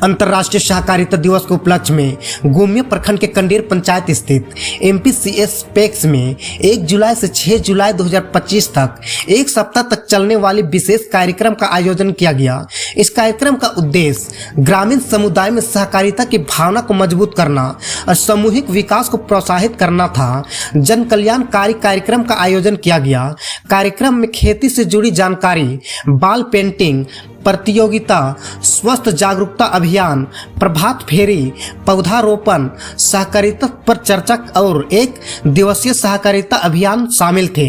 अंतर्राष्ट्रीय सहकारिता दिवस के उपलक्ष्य में गोमिया प्रखंड के कंडेर पंचायत स्थित MPCS पैक्स में 1 जुलाई से 6 जुलाई 2025 तक एक सप्ताह तक चलने वाले विशेष कार्यक्रम का आयोजन किया गया। इस कार्यक्रम का उद्देश्य ग्रामीण समुदाय में सहकारिता की भावना को मजबूत करना और सामूहिक विकास को प्रोत्साहित करना था। जन कल्याणकारी कार्यक्रम का आयोजन किया गया। कार्यक्रम में खेती से जुड़ी जानकारी, बाल पेंटिंग प्रतियोगिता, स्वस्थ जागरूकता अभियान, प्रभात फेरी, पौधारोपण, सहकारिता पर चर्चा और 1 दिवसीय सहकारिता अभियान शामिल थे।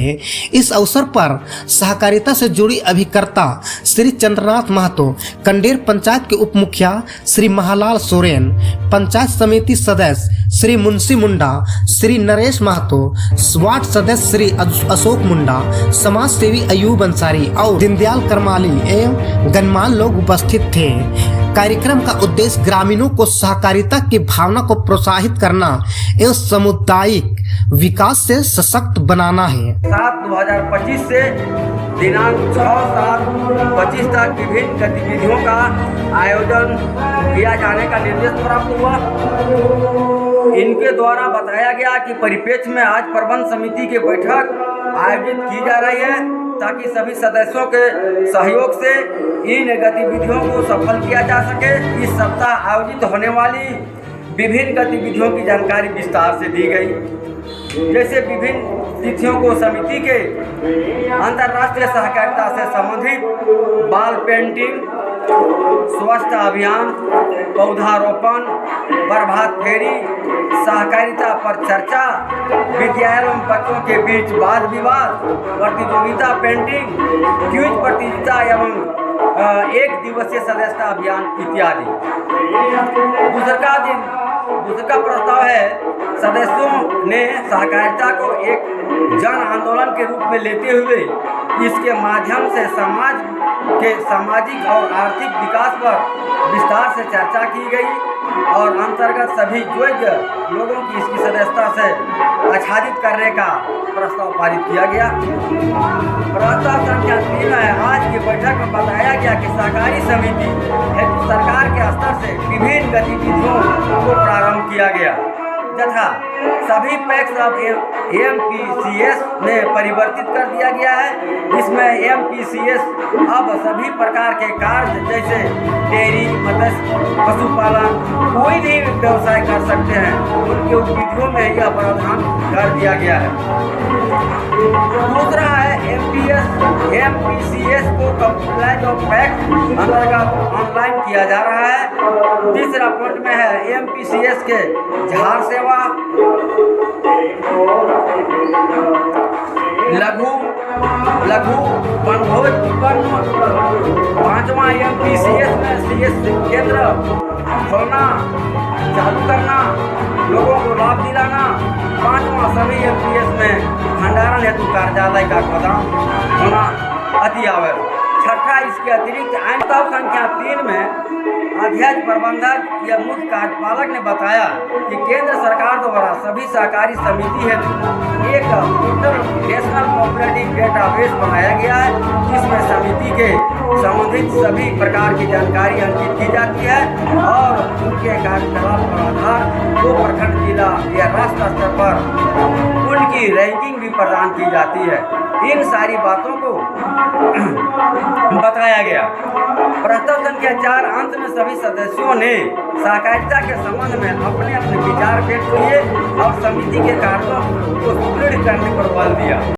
इस अवसर पर सहकारिता से जुड़ी अभिकर्ता श्री चंद्रनाथ महतो, कंडेर पंचायत के उप मुखिया श्री महालाल सोरेन, पंचायत समिति सदस्य श्री मुंशी मुंडा, श्री नरेश महतो, वार्ड सदस्य श्री अशोक मुंडा, समाज सेवी अयूब अंसारी और दीनदयाल करमाली एवं गणमान्य लोग उपस्थित थे। कार्यक्रम का उद्देश्य ग्रामीणों को सहकारिता की भावना को प्रोत्साहित करना एवं सामुदायिक विकास से सशक्त बनाना है। 7/2025 से दिनांक 6/7/25 तक विभिन्न गतिविधियों का आयोजन किया जाने का निर्देश प्राप्त हुआ। इनके द्वारा बताया गया कि परिप्रेक्ष्य में आज प्रबंध समिति की बैठक आयोजित की जा रही है ताकि सभी सदस्यों के सहयोग से इन गतिविधियों को सफल किया जा सके। इस सप्ताह आयोजित होने वाली विभिन्न गतिविधियों की जानकारी विस्तार से दी गई। जैसे विभिन्न तिथियों को समिति के अंतर्राष्ट्रीय सहकारिता से संबंधित बाल पेंटिंग, स्वच्छता अभियान, पौधारोपण, प्रभात फेरी, सहकारिता पर चर्चा, विद्यालयों में बच्चों के बीच वाद विवाद प्रतियोगिता, पेंटिंग, क्विज प्रतियोगिता एवं 1 दिवसीय सदस्यता अभियान इत्यादि। दूसरा प्रस्ताव है, सदस्यों ने सहकारिता को एक जन आंदोलन के रूप में लेते हुए इसके माध्यम से समाज के सामाजिक और आर्थिक विकास पर विस्तार से चर्चा की गई और अंतर्गत सभी योग्य लोगों की इसकी सदस्यता से आच्छादित करने का प्रस्ताव पारित किया गया। प्रस्ताव संख्या 3 है। आज की बैठक में बताया गया कि सहकारी समिति हेतु सरकार के स्तर से विभिन्न गतिविधियों को प्रारंभ किया गया तथा सभी पैक्स अब MPCS में परिवर्तित कर दिया गया है। इसमें MPCS अब सभी प्रकार के कार्य जैसे डेयरी, मत्स्य, पशुपालन कोई भी व्यवसाय कर सकते हैं, उनकी उपविधियों में यह प्रावधान कर दिया गया है। दूसरा है MPCS को कंप्लाइंस ऑफ पैक्ट अंतर्गत ऑनलाइन किया जा रहा है। तीसरा पॉइंट में है MPCS के झाड़ सेवा, लघु वनभोज उत्पन्न। 5वां MPCS में CS केंद्र खोलना चालू करना, लोगों को लाभ दिलाना। 5वां सभी MPS में भंडारण हेतु कार्यालय का गोदाम होना अति आवश्यक। 6ठा इसके अतिरिक्त प्रस्ताव संख्या 3 में अध्यक्ष प्रबंधक या मुख्य कार्यपालक ने बताया कि केंद्र सरकार द्वारा सभी सहकारी समिति हेतु एक पोर्टल नेशनल कोऑपरेटिव डेटाबेस बनाया गया है, जिसमें समिति के संबंधित सभी प्रकार की जानकारी अंकित की जाती है और उनके कार्यकलाप पर आधार को प्रखंड, जिला या राष्ट्र स्तर पर उनकी रैंकिंग भी प्रदान की जाती है। इन सारी बातों को बताया गया। प्रस्ताव संख्या 4 अंत में सभी सदस्यों ने सहकारिता के संबंध में अपने अपने विचार व्यक्त किए और समिति के कार्यों को सुदृढ़ करने पर बल दिया।